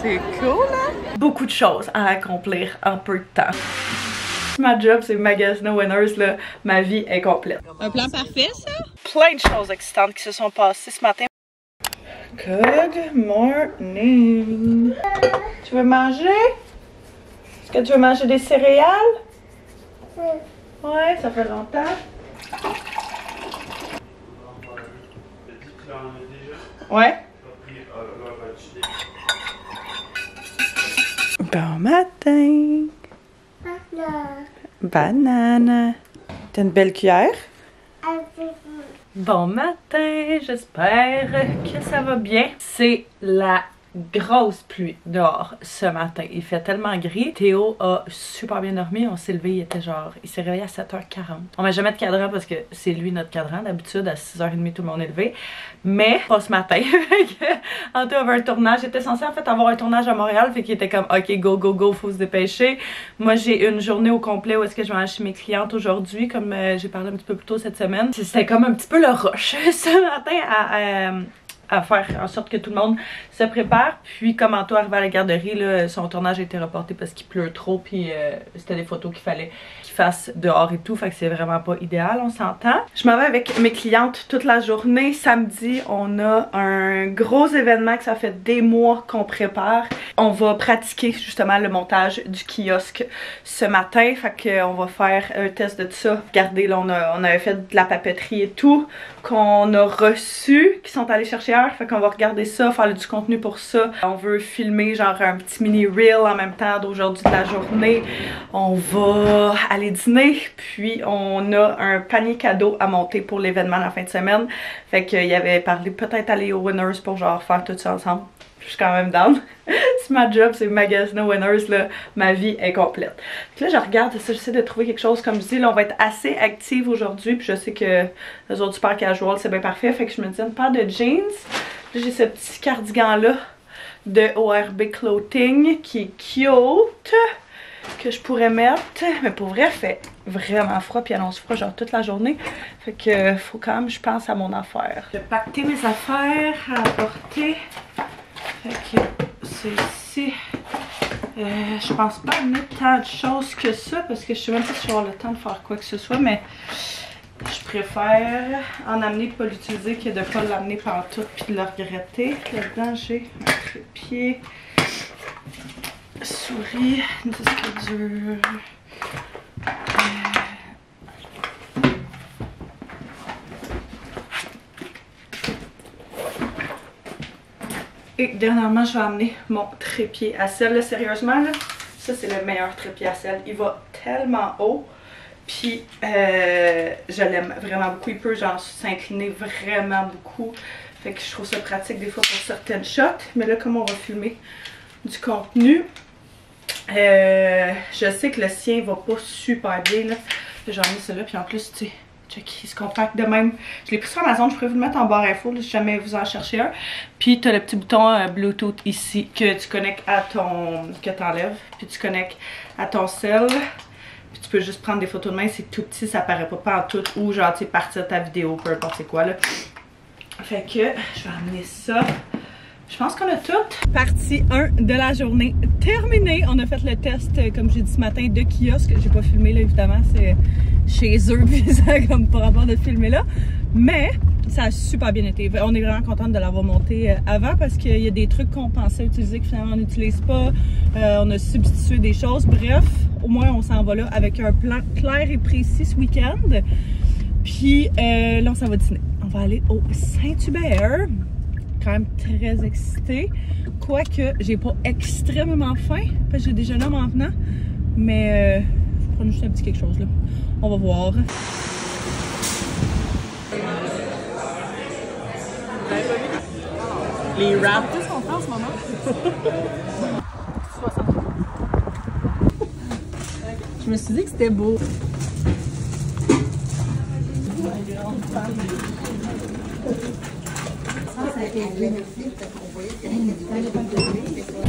C'est cool, hein? Beaucoup de choses à accomplir en peu de temps. Ma job, c'est magasiner Winners, là. Ma vie est complète. Un plan parfait, ça? Plein de choses excitantes qui se sont passées ce matin. Good morning. Tu veux manger? Est-ce que tu veux manger des céréales? Ouais, ça fait longtemps. Ouais. Bon matin. Banane. T'as une belle cuillère? Bon matin, j'espère que ça va bien. C'est la grosse pluie dehors ce matin. Il fait tellement gris. Théo a super bien dormi. On s'est levé, il s'est réveillé à 7h40. On met jamais de cadran parce que c'est lui notre cadran. D'habitude, à 6h30, tout le monde est levé. Mais pas ce matin. Anto avait un tournage. J'étais censée en fait avoir un tournage à Montréal. Fait qu'il était comme, ok, go, go, go, faut se dépêcher. Moi, j'ai une journée au complet où est-ce que je vais aller chez mes clientes aujourd'hui, comme j'ai parlé un petit peu plus tôt cette semaine. C'était comme un petit peu le rush ce matin à faire en sorte que tout le monde se prépare. Puis comme Anto arrive à la garderie, là, son tournage a été reporté parce qu'il pleut trop. Puis c'était des photos qu'il fallait qu'il fasse dehors et tout. Fait que c'est vraiment pas idéal, on s'entend. Je m'en vais avec mes clientes toute la journée. Samedi, on a un gros événement que ça fait des mois qu'on prépare. On va pratiquer justement le montage du kiosque ce matin. Fait qu'on va faire un test de tout ça. Regardez, là, on avait fait de la papeterie et tout qu'on a reçu, qui sont allés chercher ailleurs. Fait qu'on va regarder ça, faire du contenu pour ça. On veut filmer genre un petit mini reel en même temps d'aujourd'hui de la journée. On va aller dîner, puis on a un panier cadeau à monter pour l'événement la fin de semaine. Fait qu'il avait parlé peut-être aller au Winners pour genre faire tout ça ensemble. Je suis quand même down. C'est ma job, c'est magasiner Winners, là. Ma vie est complète. Puis là, je regarde, j'essaie de trouver quelque chose. Comme je dis, là, on va être assez active aujourd'hui. Puis je sais que les autres super casual, c'est bien parfait. Fait que je me dis une paire de jeans. Là, j'ai ce petit cardigan-là de ORB Clothing qui est cute, que je pourrais mettre. Mais pour vrai, il fait vraiment froid. Puis annonce froid genre toute la journée. Fait que faut quand même, je pense à mon affaire. Je vais pacter mes affaires à apporter. Fait que c'est ici. Je pense pas amener tant de choses que ça parce que je sais même pas si je vais avoir le temps de faire quoi que ce soit, mais je préfère en amener et pas l'utiliser que de pas l'amener pantoute puis de le regretter. Là-dedans, j'ai un trépied, souris, une disque dur. Et dernièrement, je vais amener mon trépied à sel. Là, sérieusement, là, ça c'est le meilleur trépied à sel. Il va tellement haut. Puis je l'aime vraiment beaucoup. Il peut genre s'incliner vraiment beaucoup. Fait que je trouve ça pratique des fois pour certaines shots. Mais là, comme on va filmer du contenu, je sais que le sien va pas super bien. J'en ai celui-là. Puis en plus, tu sais, il se compacte de même. Je l'ai pris sur Amazon, je pourrais vous le mettre en barre info là, si jamais vous en cherchez un. Puis tu as le petit bouton Bluetooth ici que tu connectes à ton... que tu enlèves. Puis tu connectes à ton cell. Puis tu peux juste prendre des photos de main, c'est tout petit, ça paraît pas en tout. Ou genre tu sais, partir ta vidéo, peu importe c'est quoi là. Fait que je vais amener ça. Je pense qu'on a tout. Partie 1 de la journée terminée. On a fait le test, comme j'ai dit ce matin, de kiosque. J'ai pas filmé là évidemment, c'est chez eux, puis ça comme pas rapport de filmer là. Mais ça a super bien été. On est vraiment contente de l'avoir monté avant parce qu'il y a des trucs qu'on pensait utiliser que finalement on n'utilise pas. On a substitué des choses. Bref, au moins on s'en va là avec un plan clair et précis ce week-end. Puis là on s'en va dîner. On va aller au Saint-Hubert. Quand même très excitée. Quoique, j'ai pas extrêmement faim, parce que j'ai déjeuné en venant. Mais je vais prendre juste un petit quelque chose là. On va voir. Les wraps. Qu'est-ce qu'on fait en ce moment? 60. Je me suis dit que c'était beau.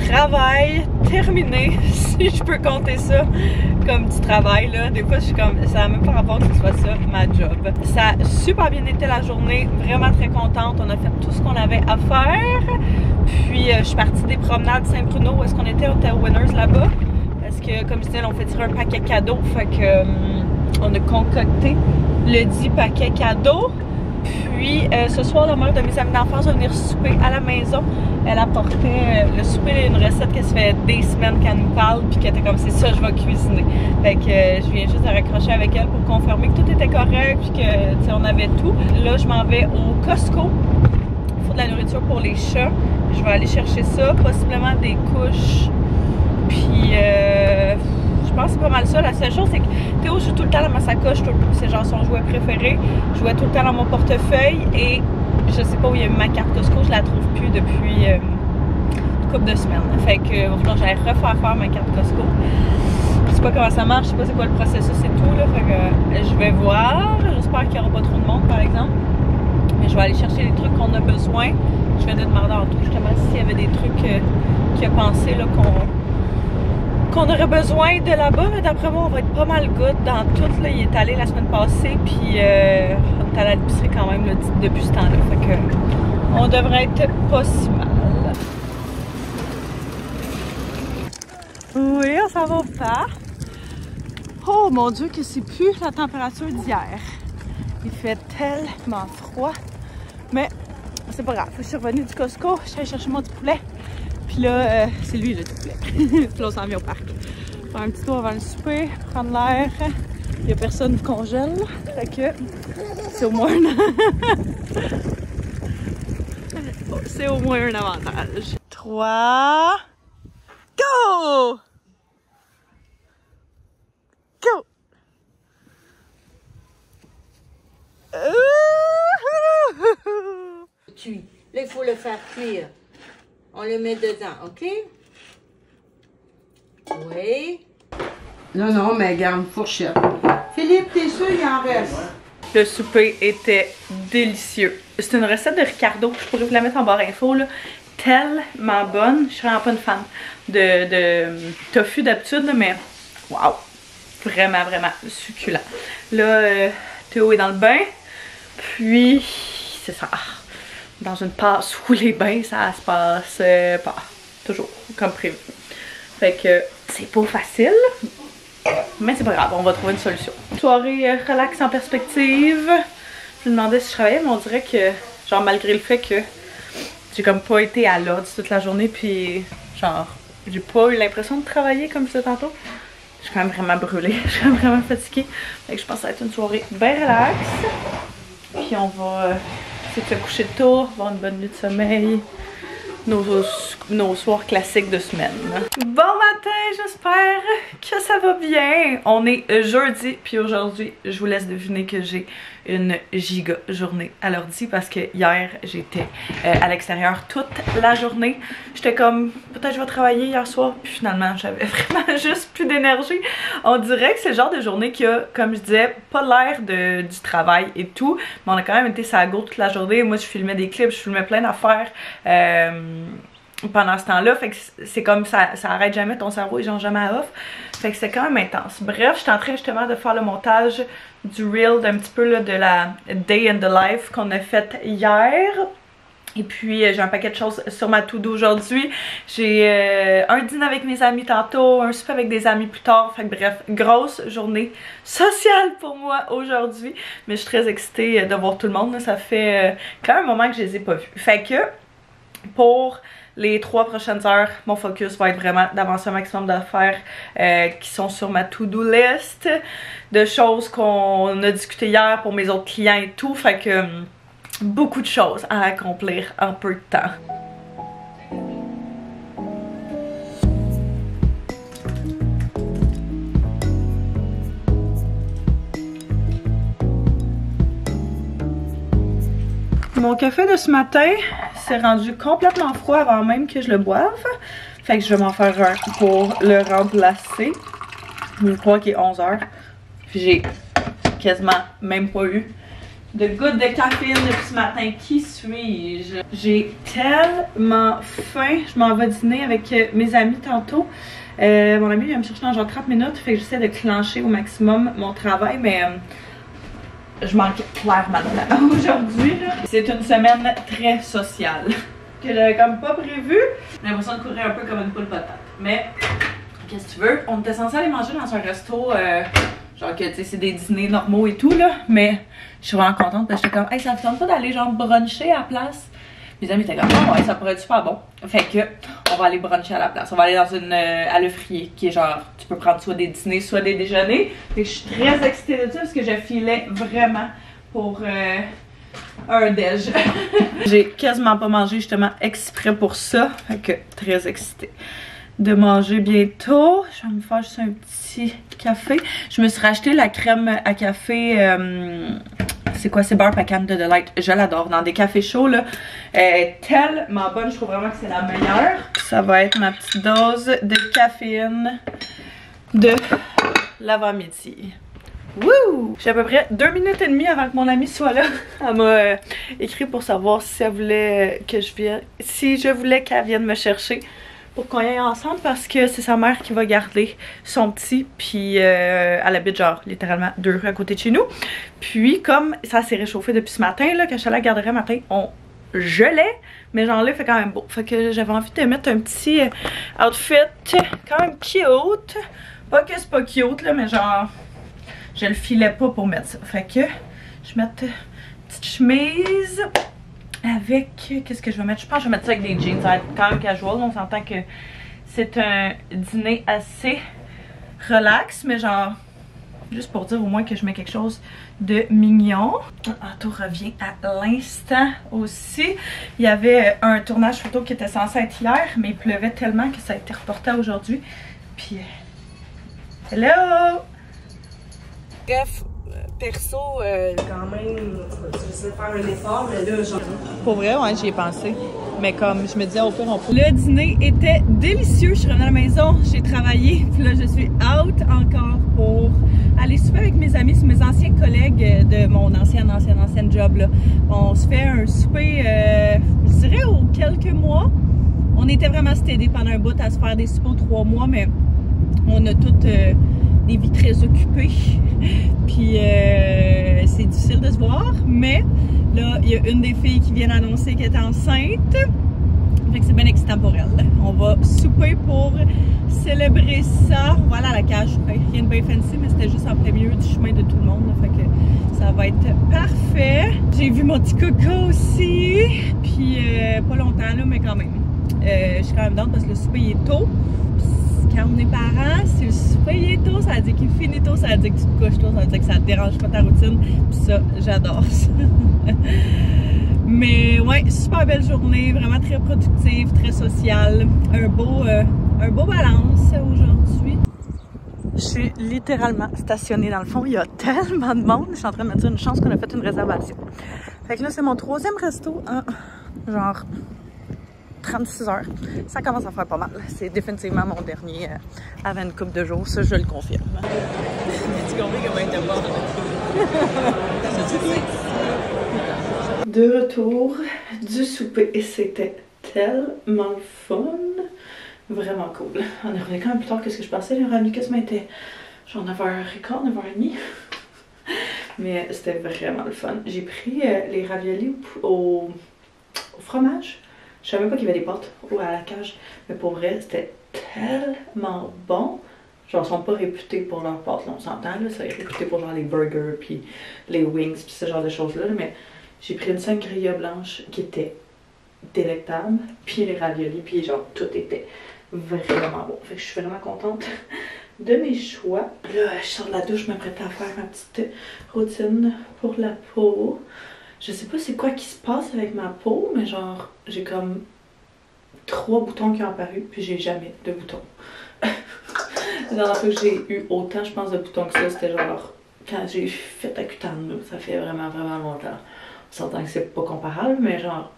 Travail terminé, si je peux compter ça comme du travail là. Des fois je suis comme, ça n'a même pas rapport que ce soit ça ma job. Ça a super bien été la journée, vraiment très contente. On a fait tout ce qu'on avait à faire. Puis je suis partie des promenades Saint-Bruno où est-ce qu'on était au Winners là-bas. Parce que comme je disais, on fait tirer un paquet cadeau. Fait que on a concocté le dit paquet cadeau. Puis ce soir, la mère de mes amis d'enfance va venir souper à la maison. Elle apportait le souper, une recette que ça fait des semaines qu'elle nous parle, puis qu'elle était comme c'est ça, je vais cuisiner. Fait que je viens juste de raccrocher avec elle pour confirmer que tout était correct, puis que on avait tout. Là, je m'en vais au Costco. Il faut de la nourriture pour les chats. Je vais aller chercher ça, possiblement des couches. Puis je pense que c'est pas mal ça. La seule chose, c'est que Théo joue tout le temps dans ma sacoche. C'est genre son jouet préféré. Je jouais tout le temps dans mon portefeuille et je sais pas où il y a eu ma carte Costco. Je la trouve plus depuis une couple de semaines. Fait que il va falloir que j'aille refaire ma carte Costco. Je sais pas comment ça marche. Je sais pas c'est quoi le processus et tout. Là. Fait que je vais voir. J'espère qu'il y aura pas trop de monde par exemple. Mais je vais aller chercher les trucs qu'on a besoin. Je vais demander en tout justement s'il y avait des trucs qu'il a pensé là qu'on aurait besoin de là-bas, mais d'après moi, on va être pas mal good dans tout. Là, il est allé la semaine passée, puis on est allé à l'épicerie quand même là, depuis ce temps-là. Fait que on devrait être pas si mal. Oui, on s'en va au parc. Oh mon Dieu, que c'est plus la température d'hier. Il fait tellement froid. Mais c'est pas grave. Je suis revenue du Costco, je suis allée chercher mon petit poulet. Puis là, c'est lui le petit poulet. Puis là, on s'en vient au parc. Faire un petit tour avant le souper, prendre l'air. Il n'y a personne qui congèle. Fait que c'est au moins c'est au moins un avantage. 3. Go! Go! Cuit. Là, il faut le faire cuire. On le met dedans, OK? Oui. Non, mais garde fourchette. Philippe, t'es sûr il en reste? Le souper était délicieux. C'est une recette de Ricardo. Je pourrais vous la mettre en barre info, là. Tellement bonne. Je suis vraiment pas une fan de tofu d'habitude, mais waouh! Vraiment, vraiment succulent. Là, Théo est dans le bain. Puis, c'est ça. Dans une passe où les bains, ça se passe pas toujours comme prévu. Fait que c'est pas facile, mais c'est pas grave, on va trouver une solution. Soirée relax en perspective. Je me demandais si je travaillais, mais on dirait que, genre malgré le fait que j'ai comme pas été à l'ordre toute la journée, puis genre j'ai pas eu l'impression de travailler comme ça tantôt. Je suis quand même vraiment brûlée, je suis quand même vraiment fatiguée. Fait que je pense que ça va être une soirée bien relax. Puis on va essayer de se coucher tôt, avoir une bonne nuit de sommeil. Nos soirs classiques de semaine. Bon matin, j'espère que ça va bien. On est jeudi, puis aujourd'hui, je vous laisse deviner que j'ai une giga journée à l'ordi parce que hier, j'étais à l'extérieur toute la journée. J'étais comme, peut-être je vais travailler hier soir, puis finalement, j'avais vraiment juste plus d'énergie. On dirait que c'est le genre de journée qui a, comme je disais, pas l'air du travail et tout, mais on a quand même été sur la go toute la journée. Moi, je filmais des clips, je filmais plein d'affaires. Pendant ce temps-là, fait que c'est comme ça arrête jamais, ton cerveau est genre jamais à off. Fait que c'est quand même intense. Bref, j'étais en train justement de faire le montage du reel d'un petit peu là, de la Day in the Life qu'on a fait hier. Et puis j'ai un paquet de choses sur ma to-do aujourd'hui. J'ai un dîner avec mes amis tantôt, un souper avec des amis plus tard. Fait que bref, grosse journée sociale pour moi aujourd'hui. Mais je suis très excitée de voir tout le monde. Là. Ça fait quand même un moment que je les ai pas vus. Fait que pour les 3 prochaines heures, mon focus va être vraiment d'avancer un maximum d'affaires qui sont sur ma to-do list, de choses qu'on a discuté hier pour mes autres clients et tout. Fait que beaucoup de choses à accomplir en peu de temps. Mon café de ce matin s'est rendu complètement froid avant même que je le boive. Fait que je vais m'en faire un pour le remplacer. Je crois qu'il est 11 h. Puis j'ai quasiment même pas eu de gouttes de caféine depuis ce matin. Qui suis-je? J'ai tellement faim. Je m'en vais dîner avec mes amis tantôt. Mon ami vient me chercher dans genre 30 minutes. Fait que j'essaie de clencher au maximum mon travail, mais je manque clairement de temps aujourd'hui. C'est une semaine très sociale que j'avais comme pas prévu. J'ai l'impression de courir un peu comme une poule patate. Mais qu'est-ce que tu veux? On était censé aller manger dans un resto, genre que tu sais, c'est des dîners normaux et tout là. Mais je suis vraiment contente parce que j'étais comme, hey, ça me tente pas d'aller genre bruncher à la place? Mes amis étaient comme, oh ouais, ça pourrait être super bon. Fait que, on va aller bruncher à la place. On va aller dans une à Le Frier, qui est genre, tu peux prendre soit des dîners, soit des déjeuners. Fait que je suis très excitée de ça parce que je filais vraiment pour un déj. J'ai quasiment pas mangé justement exprès pour ça. Fait que, très excitée de manger bientôt. Je vais me faire juste un petit café. Je me suis racheté la crème à café. C'est quoi? C'est Beurre Pecan de Delight. Je l'adore. Dans des cafés chauds, là. Elle est tellement bonne. Je trouve vraiment que c'est la meilleure. Ça va être ma petite dose de caféine de l'avant-midi. Wouh! J'ai à peu près 2 minutes et demie avant que mon amie soit là. Elle m'a écrit pour savoir si elle voulait que je vienne. Si je voulais qu'elle vienne me chercher pour qu'on y aille ensemble parce que c'est sa mère qui va garder son petit, puis elle habite genre littéralement 2 rues à côté de chez nous. Puis comme ça s'est réchauffé depuis ce matin, là, quand je suis allée à la garderie matin, on gelait, mais genre là il fait quand même beau. Fait que j'avais envie de mettre un petit outfit quand même cute. Pas que c'est pas cute là, mais genre je le filais pas pour mettre ça. Fait que je vais mettre une petite chemise avec, qu'est-ce que je vais mettre? Je pense que je vais mettre ça avec des jeans, ça va être quand même casual. On s'entend que c'est un dîner assez relax, mais genre, juste pour dire au moins que je mets quelque chose de mignon. Anto revient à l'instant aussi. Il y avait un tournage photo qui était censé être hier, mais il pleuvait tellement que ça a été reporté à aujourd'hui. Puis, hello! Bref, perso, quand même, j'essaie de faire un effort, mais là, genre... Pour vrai, ouais, j'y ai pensé. Mais comme je me disais, au pire, on peut. Le dîner était délicieux. Je suis revenue à la maison, j'ai travaillé. Puis là, je suis out encore pour aller souper avec mes amis. C'est mes anciens collègues de mon ancienne job, là. On se fait un souper, je dirais, aux quelques mois. On était vraiment stédés pendant un bout à se faire des soupers aux 3 mois, mais on a toutes des vies très occupées. Puis c'est difficile de se voir, mais là, il y a une des filles qui vient d'annoncer qu'elle est enceinte. Fait que c'est bien excitant pour elle. On va souper pour célébrer ça. On va aller à la cage. Rien de bien fancy, mais c'était juste en plein milieu du chemin de tout le monde. Là. Fait que ça va être parfait. J'ai vu mon petit coco aussi. Puis pas longtemps là, mais quand même. Je suis quand même down parce que le souper il est tôt. Quand on est parents, si le souper il est tôt, ça veut dire qu'il finit tôt, ça veut dire que tu te couches tôt, ça veut dire que ça te dérange pas ta routine. Puis ça, j'adore ça. Mais ouais, super belle journée, vraiment très productive, très sociale. Un beau balance aujourd'hui. Je suis littéralement stationnée dans le fond. Il y a tellement de monde. Je suis en train de me dire une chance qu'on a fait une réservation. Fait que là, c'est mon 3e resto en genre 36 heures. Ça commence à faire pas mal. C'est définitivement mon dernier avant une couple de jours. Ça, je le confirme. Tu compris comment il était mort? De retour du souper et c'était tellement le fun. Vraiment cool. On est revenu quand même plus tard que ce que je pensais. J'ai revenu quasiment été genre 9h15, 9h30. Mais c'était vraiment le fun. J'ai pris les raviolis au fromage. Je savais même pas qu'il y avait des pâtes à la cage. Mais pour vrai, c'était tellement bon. Genre, ils sont pas réputés pour leurs pâtes, là, on s'entend. Ça est réputé pour genre les burgers, puis les wings, puis ce genre de choses-là. Mais j'ai pris une sangria blanche qui était délectable. Puis les raviolis, puis genre, tout était vraiment bon. Fait que je suis vraiment contente de mes choix. Là, je sors de la douche, je m'apprête à faire ma petite routine pour la peau. Je sais pas c'est quoi qui se passe avec ma peau, mais genre, j'ai comme 3 boutons qui ont apparu, puis j'ai jamais de boutons. La dernière fois que j'ai eu autant, je pense, de boutons que ça, c'était genre quand j'ai fait Accutane, là. Ça fait vraiment longtemps. On s'entend que c'est pas comparable, mais genre,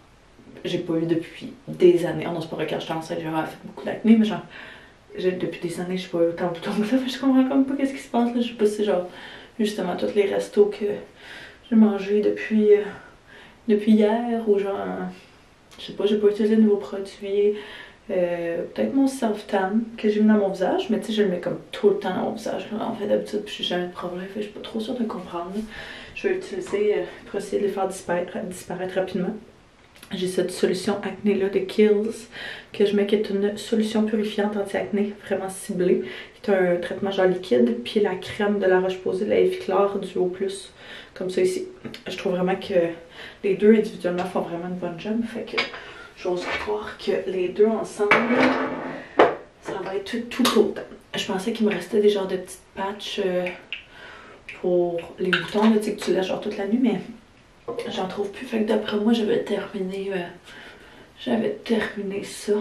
j'ai pas eu depuis des années. Oh non, c'est pas vrai, quand j'étais enceinte, j'ai vraiment fait beaucoup d'acné, mais genre, depuis des années, j'ai pas eu autant de boutons que ça. Je comprends comme pas qu'est-ce qui se passe là. Je sais pas si c'est genre, justement, tous les restos que je J'ai mangé depuis hier ou genre, je sais pas, j'ai pas utilisé de nouveaux produits. Peut-être mon self-tan que j'ai mis dans mon visage, mais tu sais, je le mets comme tout le temps dans mon visage. Là. En fait, d'habitude, puis j'ai jamais de problème, fait, je suis pas trop sûre de comprendre. Là. Je vais l'utiliser pour essayer de les faire disparaître rapidement. J'ai cette solution acné là de Kiehl's que je mets qui est une solution purifiante anti-acné vraiment ciblée. C'est un traitement genre liquide, puis la crème de la Roche-Posay, la Effaclar Duo Plus, comme ça ici. Je trouve vraiment que les deux individuellement font vraiment une bonne job, fait que j'ose croire que les deux ensemble, ça va être tout autant. Je pensais qu'il me restait des genres de petites patchs pour les boutons, là, tu sais, que tu laisses genre toute la nuit, mais j'en trouve plus. Fait que d'après moi, j'avais terminé ça.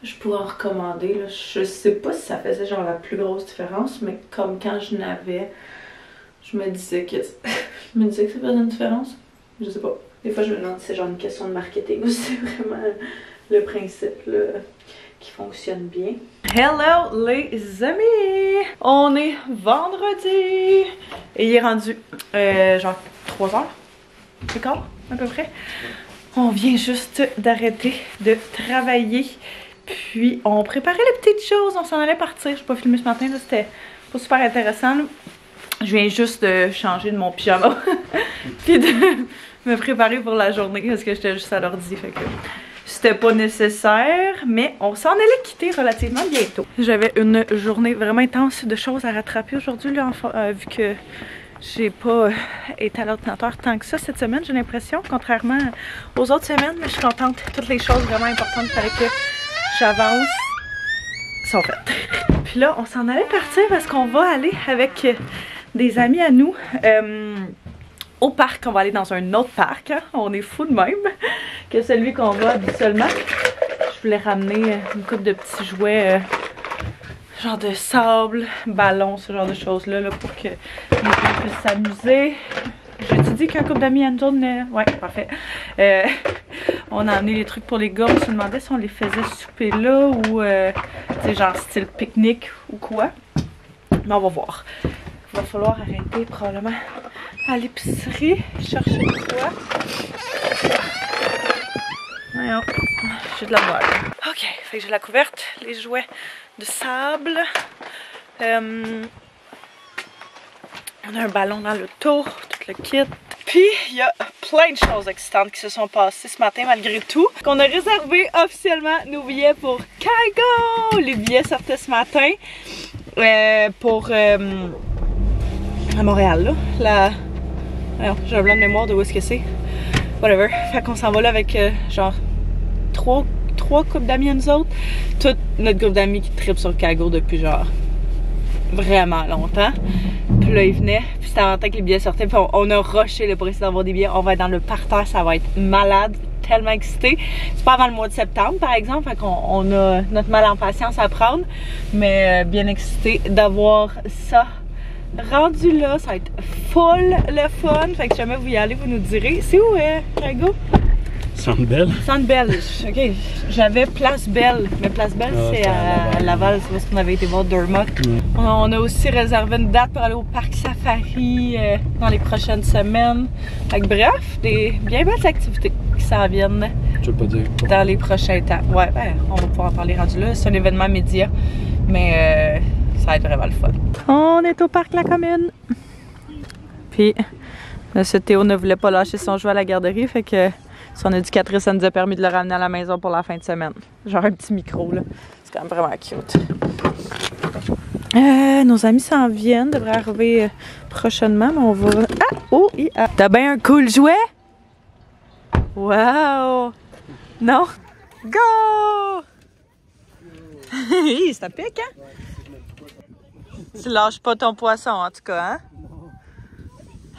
Je pourrais en recommander. Là. Je sais pas si ça faisait genre la plus grosse différence, mais comme quand je n'avais, je me disais que ça faisait une différence. Je sais pas. Des fois, je me demande si c'est genre une question de marketing ou si c'est vraiment le principe là, qui fonctionne bien. Hello les amis! On est vendredi! Et il est rendu genre 3h. D'accord? À peu près. On vient juste d'arrêter de travailler. Puis on préparait les petites choses. On s'en allait partir. Je n'ai pas filmé ce matin. C'était pas super intéressant. Là. Je viens juste de changer de mon pyjama. Puis de me préparer pour la journée. Parce que j'étais juste à l'ordi. Fait que c'était pas nécessaire. Mais on s'en allait quitter relativement bientôt. J'avais une journée vraiment intense de choses à rattraper aujourd'hui. Vu que j'ai pas été à l'ordinateur tant que ça cette semaine, j'ai l'impression, contrairement aux autres semaines, mais je suis contente. Toutes les choses vraiment importantes, il fallait que j'avance sont faites. Puis là, on s'en allait partir parce qu'on va aller avec des amis à nous au parc. On va aller dans un autre parc. Hein? On est fous de même que celui qu'on va habituellement. Je voulais ramener une couple de petits jouets genre de sable, ballon, ce genre de choses-là là, pour que nous puissions s'amuser. J'ai dit qu'un couple d'amis à nous autres, ouais, parfait. On a amené les trucs pour les gars. On se demandait si on les faisait souper là ou c'est genre style pique-nique ou quoi. Mais on va voir. Il va falloir arrêter probablement à l'épicerie, chercher quoi. Voyons, j'ai de la voile. Ok, fait que j'ai la couverte, les jouets de sable. On a un ballon dans le tour, tout le kit. Puis, il y a plein de choses excitantes qui se sont passées ce matin malgré tout. On a réservé officiellement nos billets pour Kygo! Les billets sortaient ce matin pour à Montréal, là. J'ai un blanc de mémoire de où est-ce que c'est. Whatever. Fait qu'on s'en va là avec genre trois couples d'amis à nous autres. Toute notre groupe d'amis qui tripe sur Kygo depuis genre vraiment longtemps. Puis là, ils venaient, puis c'était en temps que les billets sortaient, puis on a rushé là, pour essayer d'avoir des billets. On va être dans le parterre, ça va être malade, tellement excité. C'est pas avant le mois de septembre, par exemple, fait qu'on a notre mal en patience à prendre, mais bien excité d'avoir ça rendu là. Ça va être full le fun, fait que si jamais vous y allez, vous nous direz. C'est où, Kygo? Centre Bell. Centre Bell, ok. J'avais Place Belle, mais Place Belle c'est à Laval, c'est parce qu'on avait été voir Dermot. On a aussi réservé une date pour aller au parc Safari dans les prochaines semaines. Fait que, bref, des bien belles activités qui s'en viennent. Je veux pas dire. Dans les prochains temps. Ouais, ben, on va pouvoir en parler rendu là. C'est un événement média, mais ça va être vraiment le fun. On est au parc La Commune. Puis, ce Théo ne voulait pas lâcher son jouet à la garderie, fait que son éducatrice, ça nous a permis de le ramener à la maison pour la fin de semaine. Genre un petit micro, là. C'est quand même vraiment cute. Nos amis s'en viennent, devraient arriver prochainement, mais on va... Ah! Oh! T'as bien un cool jouet? Wow! Non? Go! Ça pique, hein? Tu lâches pas ton poisson, en tout cas, hein?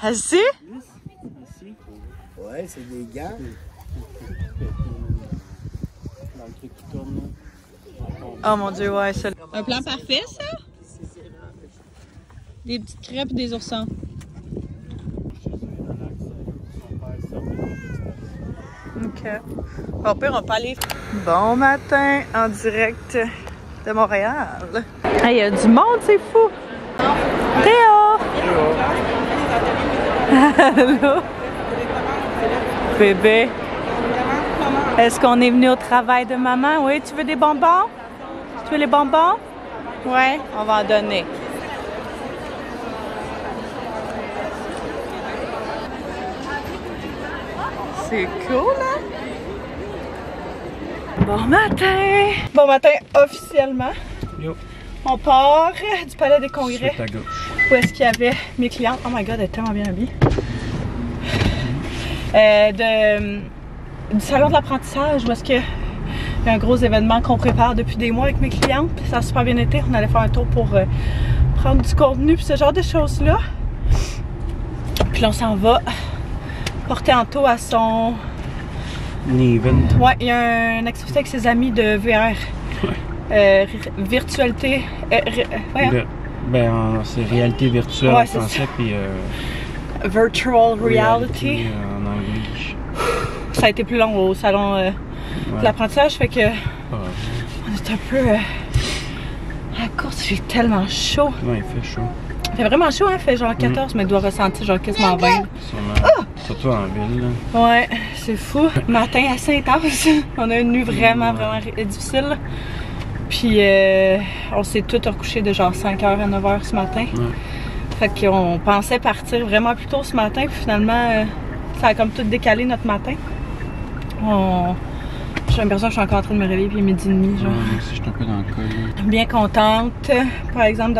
Assis? Ouais, c'est des gants. Oh mon Dieu, ouais, ça. Un plan parfait, ça? Des petites crêpes et des oursons. Ok. Au pire, on peut aller. Bon matin, en direct de Montréal. Il y a du monde, c'est fou! Théo! Allô? Bébé. Est-ce qu'on est venu au travail de maman? Oui, tu veux des bonbons? Tu veux les bonbons? Ouais, on va en donner. C'est cool, hein? Bon matin! Bon matin officiellement. Yo. On part du palais des congrès. C'est à gauche. Où est-ce qu'il y avait mes clientes? Oh my god, elle est tellement bien habillée. Du salon de l'apprentissage où est-ce qu'il y a un gros événement qu'on prépare depuis des mois avec mes clientes. Ça a super bien été. On allait faire un tour pour prendre du contenu puis ce genre de choses-là. Puis là, on s'en va porter Anto à son... Event. Ouais, il y a une activité avec ses amis de VR. Ouais. Virtualité. C'est réalité virtuelle Ouais, en français, puis Virtual reality. En anglais. Ça a été plus long au salon de l'apprentissage, fait que on est un peu à la course. J'ai tellement chaud. Ouais, il fait chaud. Il fait vraiment chaud, hein? Il fait genre 14, mais il doit ressentir genre quasiment 20. Surtout en ville. Là. Ouais, c'est fou. Matin assez intense. On a une nuit vraiment difficile. Puis on s'est tous recouchés de genre 5h à 9h ce matin. Ouais. Fait qu'on pensait partir vraiment plus tôt ce matin, puis finalement ça a comme tout décalé notre matin. J'ai l'impression que je suis encore en train de me réveiller, puis il est 12h30, genre. Moi aussi, je suis un peu dans le col. Bien contente, par exemple,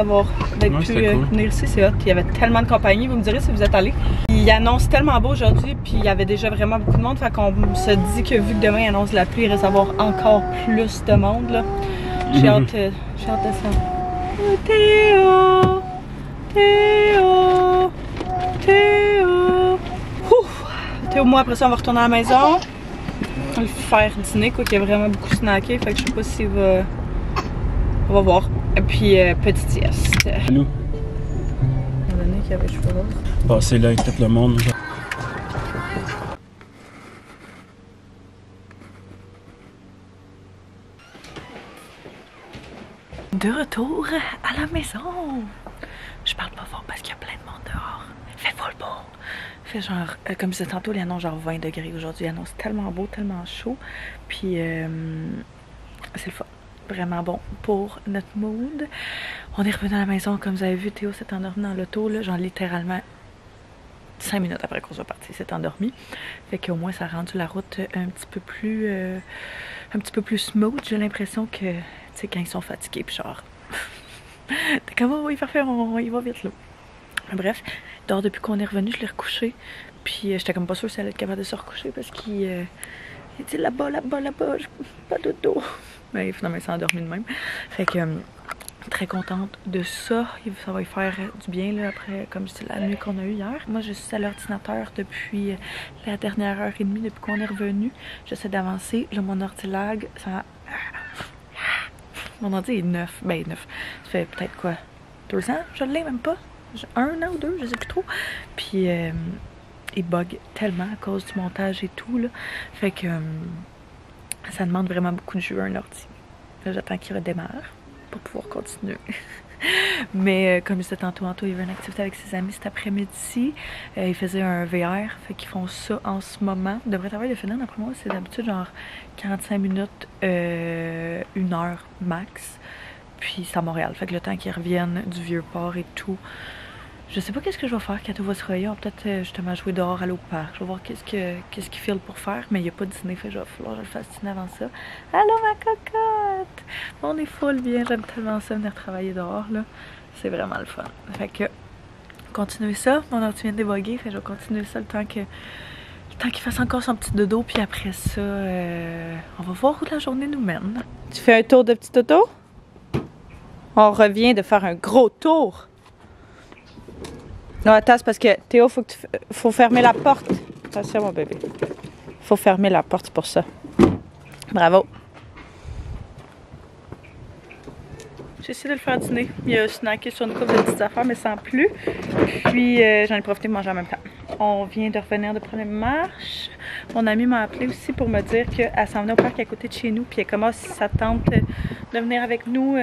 d'être pu venir ici, c'est hot. Il y avait tellement de compagnie, vous me direz si vous êtes allés. Il annonce tellement beau aujourd'hui, puis il y avait déjà vraiment beaucoup de monde, fait qu'on se dit que vu que demain il annonce la pluie, il risque d'avoir encore plus de monde, là. J'ai hâte de ça. Théo! Théo! Théo! Ouf! Théo, moi, après ça, on va retourner à la maison. On va le faire dîner, quoi, qu'il y a vraiment beaucoup snacké. Fait que je sais pas s'il va... On va voir. Et puis, petite sieste. Nous. On a donné qu'il y avait les cheveux roses. Passer là avec tout le monde. De retour à la maison. Je parle pas fort parce qu'il y a plein de monde dehors. Fait full beau. Fait genre, comme je disais tantôt, il annonce genre 20 degrés aujourd'hui. Il annonce tellement beau, tellement chaud. Puis c'est le fun. Vraiment bon pour notre mood. On est revenu à la maison, comme vous avez vu, Théo s'est endormi dans l'auto. Genre littéralement 5 minutes après qu'on soit parti, il s'est endormi. Fait qu'au moins ça a rendu la route un petit peu plus smooth. J'ai l'impression que, tu sais, quand ils sont fatigués, puis genre, t'es comme, oh, il va faire, il va vite là. Bref, dehors depuis qu'on est revenu, je l'ai recouché. Puis j'étais comme pas sûre si elle allait être capable de se recoucher parce qu'il dit là-bas, pas de dos. Mais finalement, il s'est endormi de même. Fait que très contente de ça. Ça va y faire du bien là, après, comme je dis, la nuit qu'on a eue hier. Moi, je suis à l'ordinateur depuis la dernière heure et demie, depuis qu'on est revenu. J'essaie d'avancer. Là, mon ordi lag, ça... Mon ordi est neuf. Ben, neuf. Ça fait peut-être quoi? 2 ans? Je l'ai même pas. 1 an ou 2, je sais plus trop. Puis, il bug tellement à cause du montage et tout, là. Fait que ça demande vraiment beaucoup de jus à un ordi. Là, j'attends qu'il redémarre pour pouvoir continuer. Mais comme je disais tantôt, il y avait une activité avec ses amis cet après-midi. Ils faisaient un VR, fait qu'ils font ça en ce moment. Il devrait travailler de finir, d'après moi, c'est d'habitude genre 45 minutes, 1 heure max. Puis c'est à Montréal, fait que le temps qu'ils reviennent du Vieux-Port et tout. Je sais pas qu'est-ce que je vais faire quand tout va se réveiller. On va peut-être justement jouer dehors, aller au parc. Je vais voir qu'est-ce qu'il file pour faire. Mais il n'y a pas de dîner, fait que il va falloir que je le fasse dîner avant ça. Allô ma cocotte! On est full bien, j'aime tellement ça venir travailler dehors là. C'est vraiment le fun. Fait que continuer ça. Mon ordi vient de déboguer, fait que je vais continuer ça le temps qu'il fasse encore son petit dodo. Puis après ça, on va voir où la journée nous mène. Tu fais un tour de petit auto? On revient de faire un gros tour. Non, attends, c'est parce que Théo, faut fermer la porte. Attention, mon bébé. Faut fermer la porte pour ça. Bravo. J'ai essayé de le faire dîner. Il a snacké sur une couple de petites affaires, mais sans plus. Puis, j'en ai profité de manger en même temps. On vient de revenir de prendre une marche. Mon amie m'a appelé aussi pour me dire qu'elle s'en venait au parc à côté de chez nous. Puis, elle commence sa tante de venir avec nous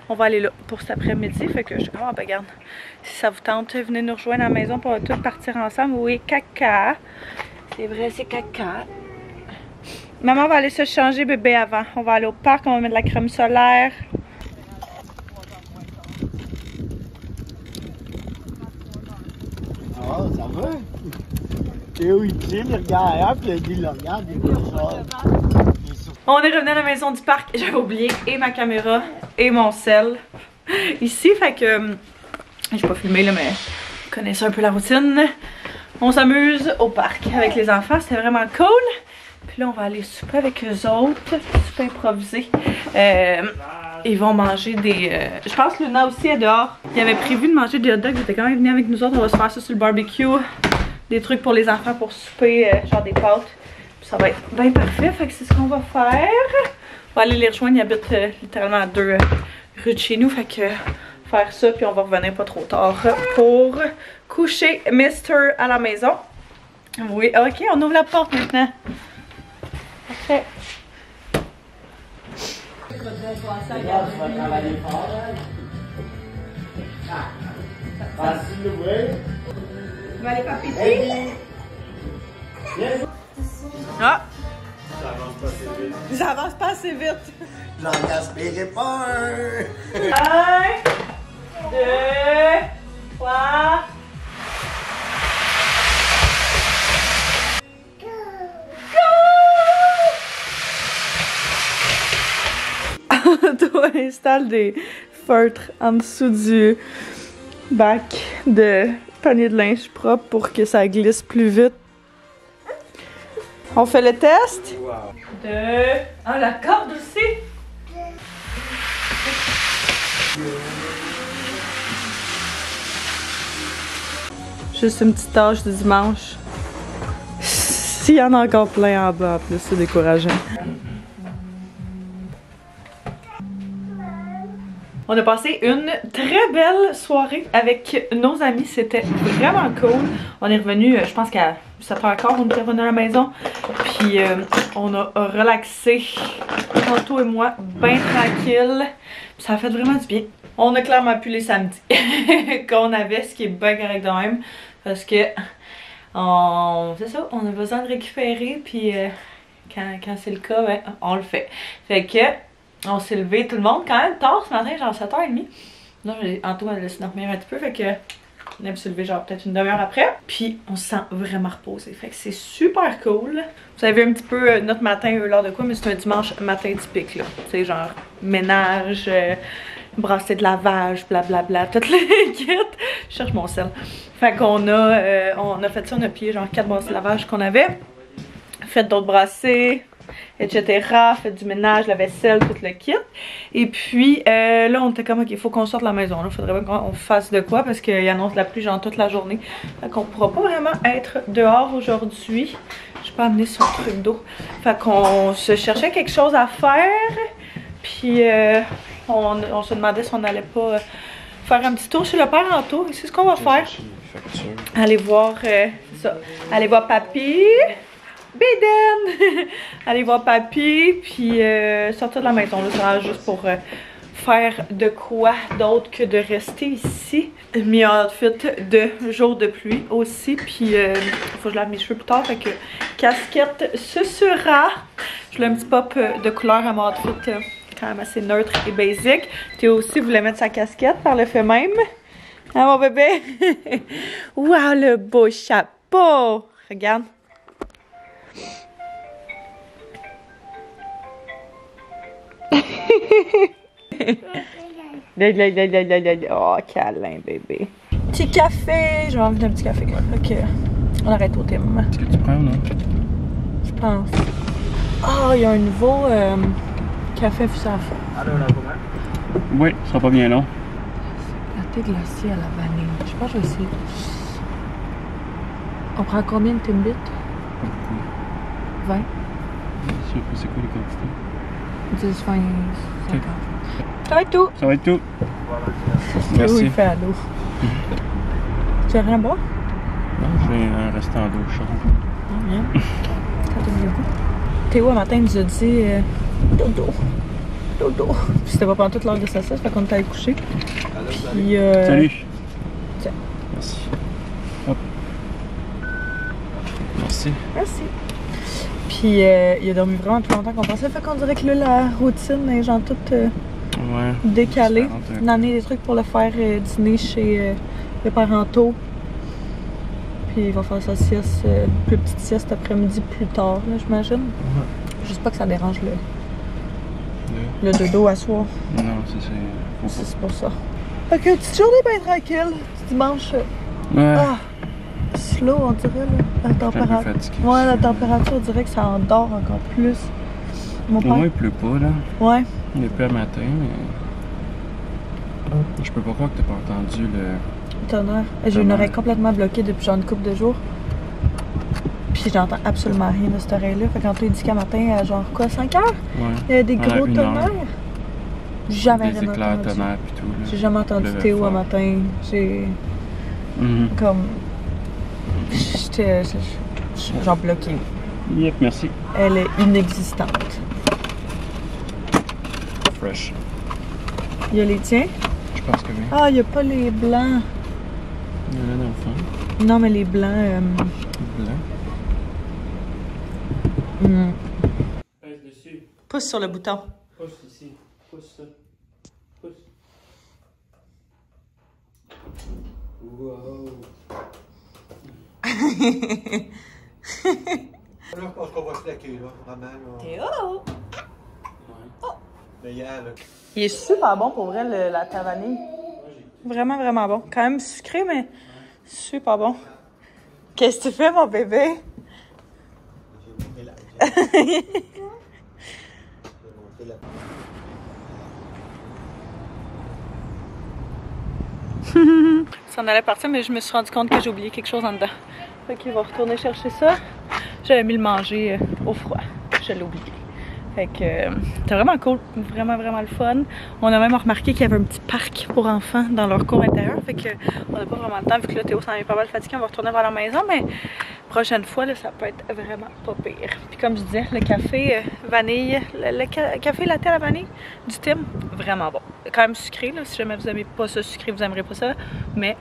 on va aller là pour cet après-midi. Fait que je suis comme, ah ben regarde, si ça vous tente, venez nous rejoindre à la maison pour tous partir ensemble. Oui, caca. C'est vrai, c'est caca. Maman va aller se changer bébé avant. On va aller au parc, on va mettre de la crème solaire. Ah, ça va? Théo, il crie, il regarde ailleurs, puis il le regarde, il On est revenu à la maison du parc. J'avais oublié et ma caméra et mon sel ici. Fait que j'ai pas filmé là, mais vous connaissez un peu la routine. On s'amuse au parc avec les enfants. C'était vraiment cool. Puis là, on va aller souper avec eux autres. Souper improvisé. Ils vont manger des... je pense que Luna aussi est dehors. Il avait prévu de manger des hot dogs. Il était quand même venu avec nous autres. On va se faire ça sur le barbecue. Des trucs pour les enfants pour souper, genre des pâtes. Puis ça va être bien parfait. Fait que c'est ce qu'on va faire. On va aller les rejoindre. Ils habitent littéralement à 2 rues de chez nous. Fait que faire ça. Puis on va revenir pas trop tard pour coucher Mister à la maison. Oui, ok, on ouvre la porte maintenant. Parfait. Tu vas aller faire pipi? Ah! Ça avance pas assez vite. J'en gaspillerai pas un! 1, 2, 3. Toi, installe des feutres en dessous du bac de panier de linge propre pour que ça glisse plus vite. On fait le test. 2. Ah, la corde aussi. Juste une petite tâche du dimanche. S'il y en a encore plein en bas, en plus, c'est décourageant. On a passé une très belle soirée avec nos amis. C'était vraiment cool. On est revenu, je pense qu'à 7h15, on était revenu à la maison. Puis on a relaxé, Anto et moi, bien tranquille. Puis ça a fait vraiment du bien. On a clairement pu les samedis qu'on avait, ce qui est bien correct de même. Parce que, c'est ça, on a besoin de récupérer. Puis quand c'est le cas, ben, on le fait. Fait que... on s'est levé tout le monde quand même tard ce matin, genre 7h30. Non, Anto m'a laissé dormir un petit peu, fait que on a pu se lever genre peut-être une demi-heure après. Puis on se sent vraiment reposé, fait que c'est super cool. Vous avez vu un petit peu notre matin, l'heure de quoi, mais c'est un dimanche matin typique là. Tu sais, genre ménage, brasser de lavage, blablabla, toutes les kits. Je cherche mon sel. Fait qu'on a fait ça, on a plié genre 4 brasses de lavage qu'on avait. Fait d'autres brassées, etc. Fait du ménage, la vaisselle, tout le kit. Et puis là, on était comme, ok, il faut qu'on sorte de la maison. Il faudrait qu'on fasse de quoi parce qu'il annonce la pluie genre toute la journée. Fait qu'on pourra pas vraiment être dehors aujourd'hui. Je peux amener son truc d'eau. Fait qu'on se cherchait quelque chose à faire. Puis on se demandait si on allait pas faire un petit tour chez le père Anto. C'est ce qu'on va faire. Aller voir ça. Aller voir papy. Biden! Aller voir papy, puis sortir de la maison. Là, ça juste pour faire de quoi d'autre que de rester ici. Mis en outfit de jour de pluie aussi, puis faut que je lave mes cheveux plus tard, fait que casquette ce sera. Je voulais un petit pop de couleur à mon outfit quand même assez neutre et basic. Théo aussi voulait mettre sa casquette par le fait même. Hein mon bébé? Wow, le beau chapeau! Regarde. Oh, câlin, bébé. Petit café. J'ai envie d'un petit café. Ok. On arrête au thème. Est-ce que tu prends ou non? Je pense. Ah, il y a un nouveau café fusée à fond. Oui, ce sera pas bien long. Latte glacé à la vanille. Je pense que je vais essayer. On prend combien de Timbit? 20. C'est quoi les quantités? 10, 20, 50. Ça va être tout. Ça va être tout. Merci. Merci. Il fait à l'eau. Tu as rien à boire? Non, j'ai un restant d'eau chaude. Ah, bien. Ça donne le goût. Théo, un matin, il nous a dit dodo. dodo. Puis c'était pas pendant toute l'heure de sa sieste, fait qu'on était allé coucher. Puis Salut! Tiens. Merci. Hop. Merci. Merci. Puis il a dormi vraiment plus longtemps qu'on pensait, fait qu'on dirait que là, la routine est genre toute Ouais. décalée. différente, hein. On a amené des trucs pour le faire dîner chez les parentaux. Puis il va faire sa sieste, plus petite sieste après-midi plus tard, là, j'imagine. Juste pas que ça dérange le dodo à soir. Non, c'est C'est pour ça. Fait que petite journée bien tranquille. Petit dimanche. Ouais. Slow, on dirait, là. La température. fatigué. Ouais, la température, on dirait que ça endort encore plus. Mon Au père. moins, il pleut pas, là. Ouais. Il pleut le matin, mais. Je peux pas croire que t'as pas entendu le. Tonnerre. J'ai une oreille complètement bloquée depuis genre une couple de jours. Puis j'entends absolument rien de cette oreille-là. Fait quand tu dit qu'à matin, à genre quoi, 5 heures, Ouais. il y a des Pendant gros 1 heure. tonnerres. Jamais Des rien éclairs, entendu. tonnerres, pis tout, là. J'ai jamais entendu Pleuvait Théo fort. un matin. J'ai comme. J'étais genre bloquée. Yep, merci. Elle est inexistante. Fresh. Il y a les tiens? Je pense que oui. Ah, il n'y a pas les blancs. Il y en a dans le fond. Non, mais les blancs. Blanc. Pèse dessus. Pousse sur le bouton. Pousse ici. Pousse ça. Pousse. Wow. Là, je pense qu'on va claquer, là, vraiment. Là. Théo! Mais hier, là. Il est super bon pour vrai, la thé à vanille. Vraiment, vraiment bon. Quand même sucré, mais super bon. Qu'est-ce que tu fais, mon bébé? J'ai monté la. J'ai monté la. Ça en allait partir, mais je me suis rendu compte que j'ai oublié quelque chose en dedans. Fait qu'il va retourner chercher ça. J'avais mis le manger au froid. Je l'ai oublié. Fait que c'était vraiment cool. Vraiment, vraiment le fun. On a même remarqué qu'il y avait un petit parc pour enfants dans leur cour intérieur. Fait que on n'a pas vraiment le temps, vu que là, Théo s'en est pas mal fatigué. On va retourner vers la maison, mais prochaine fois, là, ça peut être vraiment pas pire. Puis comme je disais, le café vanille, le café latte à la vanille du Tim, vraiment bon. Quand même sucré, là. Si jamais vous n'aimez pas ça sucré, vous n'aimerez pas ça. Mais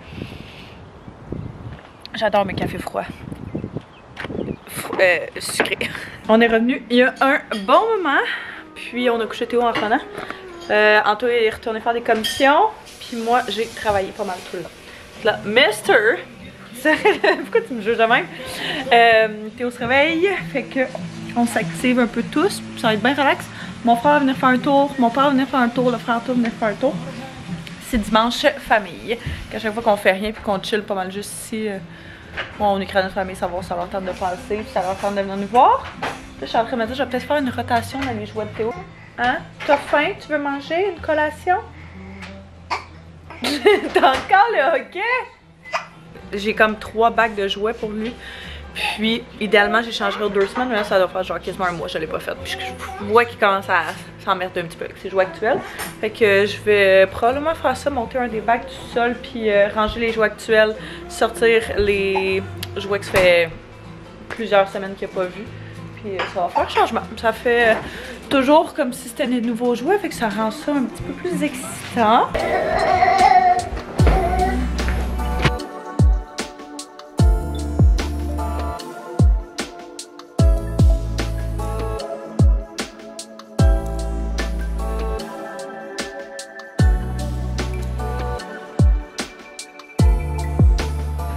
j'adore mes cafés froids. Sucré. On est revenu il y a un bon moment, puis on a couché Théo en revenant. Anto est retourné faire des commissions, puis moi j'ai travaillé pas mal tout le long. Là, Mister, pourquoi tu me juges de même? Théo se réveille, fait que on s'active un peu tous, ça va être bien relax. Mon frère va venir faire un tour, mon père va venir faire un tour, le frère Anto va venir faire un tour. C'est dimanche famille, qu'à chaque fois qu'on fait rien puis qu'on chill pas mal juste ici. On écrit à notre famille, savoir si ça leur tente de passer, puis ça leur tente de venir nous voir. Là, je suis en train de me dire, je vais peut-être faire une rotation dans les jouets de Théo. Hein? T'as faim? Tu veux manger une collation? T'as encore le hockey? J'ai comme 3 bacs de jouets pour lui. Puis, idéalement, j'échangerai aux 2 semaines, mais là, ça doit faire genre quasiment un mois, je l'ai pas fait. Puis, je vois qu'il commence à s'emmerder un petit peu avec ses jouets actuels. Fait que je vais probablement faire ça, monter un des bacs tout seul, puis ranger les jouets actuels, sortir les jouets que ça fait plusieurs semaines qu'il n'a pas vu. Puis, ça va faire changement. Ça fait toujours comme si c'était des nouveaux jouets, fait que ça rend ça un petit peu plus excitant.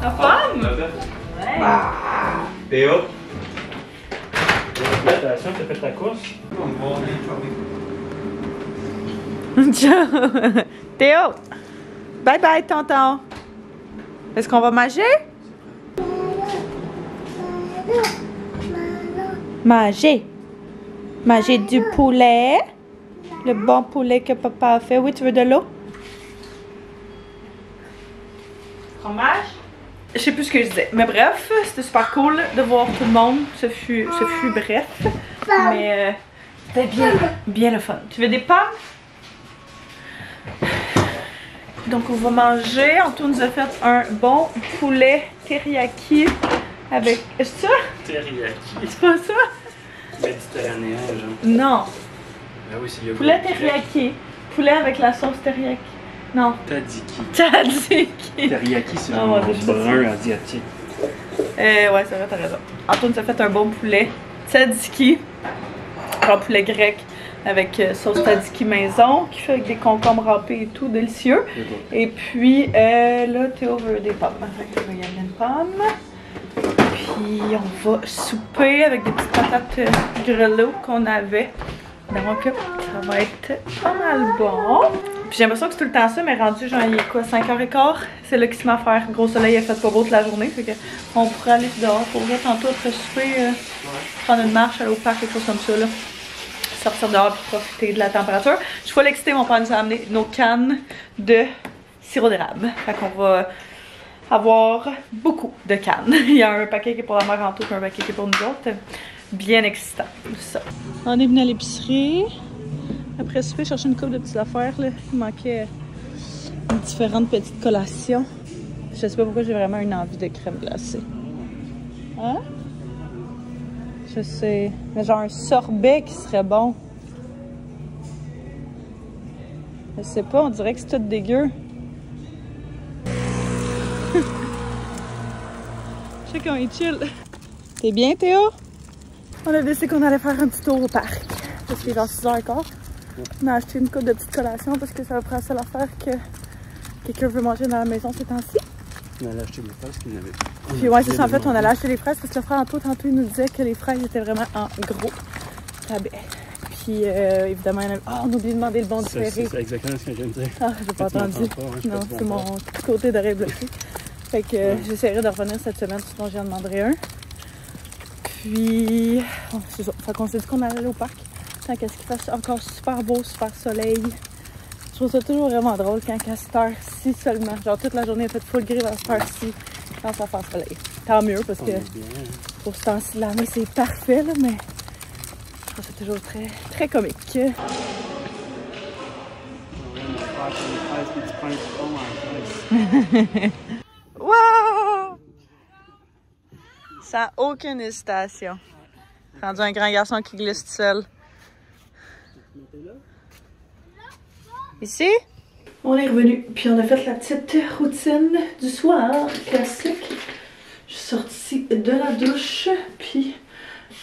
La femme? Ouais. Théo? Attention, t'as fait ta course? Ciao! Théo! Bye bye, tonton! Est-ce qu'on va manger? Manger! Manger du poulet! Le bon poulet que papa a fait. Oui, tu veux de l'eau? Fromage? Je sais plus ce que je disais. Mais bref, c'était super cool de voir tout le monde. Ce fut bref. Mais c'était bien le fun. Tu veux des pommes? Donc on va manger. Anto nous a fait un bon poulet teriyaki avec... Est-ce ça? Teriyaki. C'est pas ça? Méditerranéen, genre. Non. Ah oui, c'est le Poulet teriyaki. Poulet avec la sauce teriyaki. Non. Tzatziki. Tzatziki. Teriyaki, c'est Oh, un mon Dieu, brun asiatique. Ouais, c'est vrai, t'as raison. Antoine s'est fait un bon poulet tzatziki. Un poulet grec avec sauce tzatziki maison, qui fait avec des concombres râpés et tout, délicieux. Et puis là, Théo veut des pommes. Fait qu'il va y aller une pomme. Puis on va souper avec des petites patates grelots qu'on avait. Donc ça va être pas mal bon. Puis j'ai l'impression que c'est tout le temps ça, mais rendu genre il est quoi, 5h15? C'est là qu'il se met à faire gros soleil, il a fait pas beau toute la journée. Fait que on pourrait aller dehors pour vrai tantôt après souper, prendre une marche, aller au parc, quelque chose comme ça là. Sortir dehors et profiter de la température. Je suis full excitée, mon père nous a amené nos cannes de sirop d'érable. Fait qu'on va avoir beaucoup de cannes. Il y a un paquet qui est pour la mère en tout et un paquet qui est pour nous autres. Bien excitant, ça. On est venu à l'épicerie. Après souper, chercher une couple de petites affaires. Là. Il manquait différentes petites collations. Je sais pas pourquoi j'ai vraiment une envie de crème glacée. Hein? Je sais. Mais genre un sorbet qui serait bon. Je sais pas, on dirait que c'est tout dégueu. Je sais qu'on est chill. T'es bien, Théo? On a décidé qu'on allait faire un petit tour au parc. Parce qu'il est genre 6h15. On a acheté une coupe de petites collations parce que ça va prendre la seule affaire que quelqu'un veut manger dans la maison ces temps-ci. On allait acheter des fraises qu'il n'avait pas. Puis ouais, c'est ça, en fait, on allait acheter les fraises parce que le frère tantôt il nous disait que les fraises étaient vraiment en gros rabais. Puis évidemment, on a oublié de demander le bon différé. C'est exactement ce que je viens de dire. Ah, j'ai pas entendu. Non, c'est mon petit côté d'oreille bloquée. Fait que j'essaierai de revenir cette semaine, sinon j'en demanderai un. Puis, bon, c'est ça. Fait qu'on s'est dit qu'on allait aller au parc. Tant qu'à ce qu'il fasse encore super beau, super soleil. Je trouve ça toujours vraiment drôle quand à cette heure-ci seulement. Genre toute la journée, elle fait full gris à cette heure-ci. Quand ça fait soleil. Tant mieux parce que pour ce temps-ci de l'année, c'est parfait, là, mais je trouve ça toujours très, très comique. Wow! Sans aucune hésitation. Rendu un grand garçon qui glisse tout seul. Ici? On est revenu, puis on a fait la petite routine du soir, classique. Je suis sortie de la douche, puis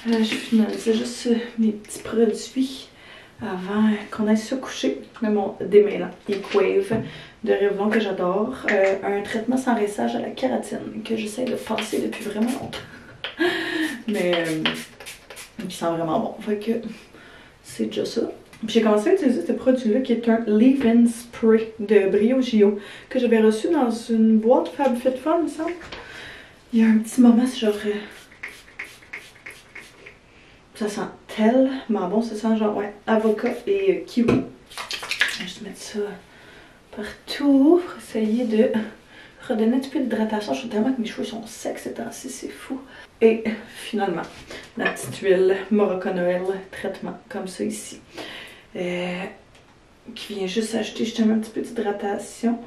je finalisais juste mes petits produits avant qu'on aille se coucher. Mon démêlant Equave de Revlon que j'adore. Un traitement sans rinçage à la kératine que j'essaie de passer depuis vraiment longtemps. Mais qui sent vraiment bon. Fait que c'est déjà ça. Puis j'ai commencé à utiliser ce produit-là qui est un leave-in spray de Briogeo que j'avais reçu dans une boîte FabFitFun, il me semble. Il y a un petit moment, c'est genre... ça sent tellement bon, ça sent genre, ouais, avocat et kiwi. Je vais juste mettre ça partout pour essayer de redonner un petit peu d'hydratation. Je trouve tellement que mes cheveux sont secs ces temps-ci, c'est fou. Et finalement, la petite huile Moroccan Oil traitement, comme ça ici. Qui vient juste ajouter justement un petit peu d'hydratation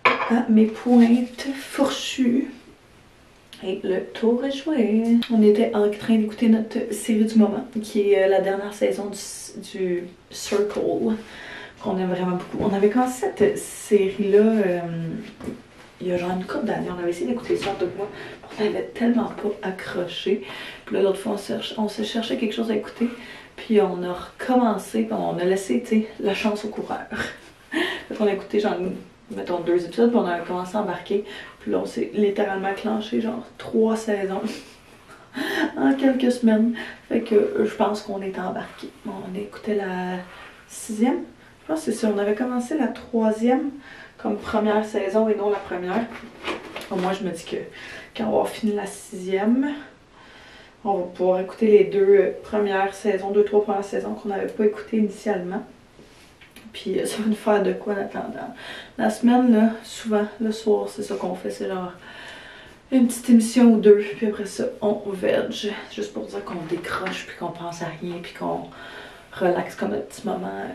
à mes pointes fourchues. Et le tour est joué. On était en train d'écouter notre série du moment, qui est la dernière saison du Circle, qu'on aime vraiment beaucoup. On avait commencé cette série-là il y a genre une couple d'années. On avait essayé d'écouter ça de moi. On n'avait tellement pas accroché. Puis là, l'autre fois, on s'est cherché quelque chose à écouter. Puis on a recommencé, puis on a laissé, tu sais, la chance au coureur. Fait qu'on a écouté genre, mettons 2 épisodes, puis on a commencé à embarquer. Puis là, on s'est littéralement clenché genre 3 saisons en quelques semaines. Fait que je pense qu'on est embarqué. On a écouté la 6e. Je pense que c'est ça. On avait commencé la 3e comme première saison et non la première. Moi, je me dis que quand on va finir la 6e, on va pouvoir écouter les 2 premières saisons, 2-3 premières saisons qu'on n'avait pas écoutées initialement. Puis ça va nous faire de quoi en attendant. La semaine, là, souvent, le soir, c'est ça qu'on fait. C'est genre une petite émission ou 2. Puis après ça, on veg. Juste pour dire qu'on décroche, puis qu'on pense à rien, puis qu'on relaxe comme un petit moment.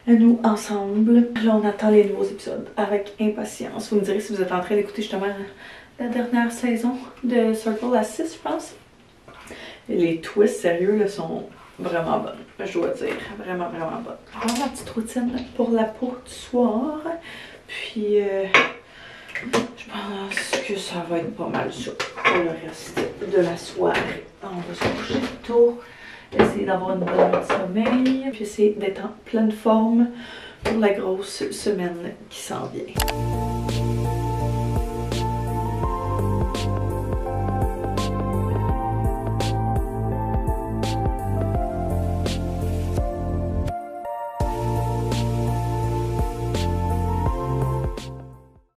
Nous, ensemble. Là, on attend les nouveaux épisodes avec impatience. Vous me direz si vous êtes en train d'écouter justement la dernière saison de Circle, la 6, je pense. Les twists, sérieux, là, sont vraiment bonne, je dois dire. Vraiment, vraiment bonne. Alors, ma petite routine pour la peau du soir. Puis, je pense que ça va être pas mal ça pour le reste de la soirée. On va se coucher tôt, essayer d'avoir une bonne nuit de sommeil, puis essayer d'être en pleine forme pour la grosse semaine qui s'en vient.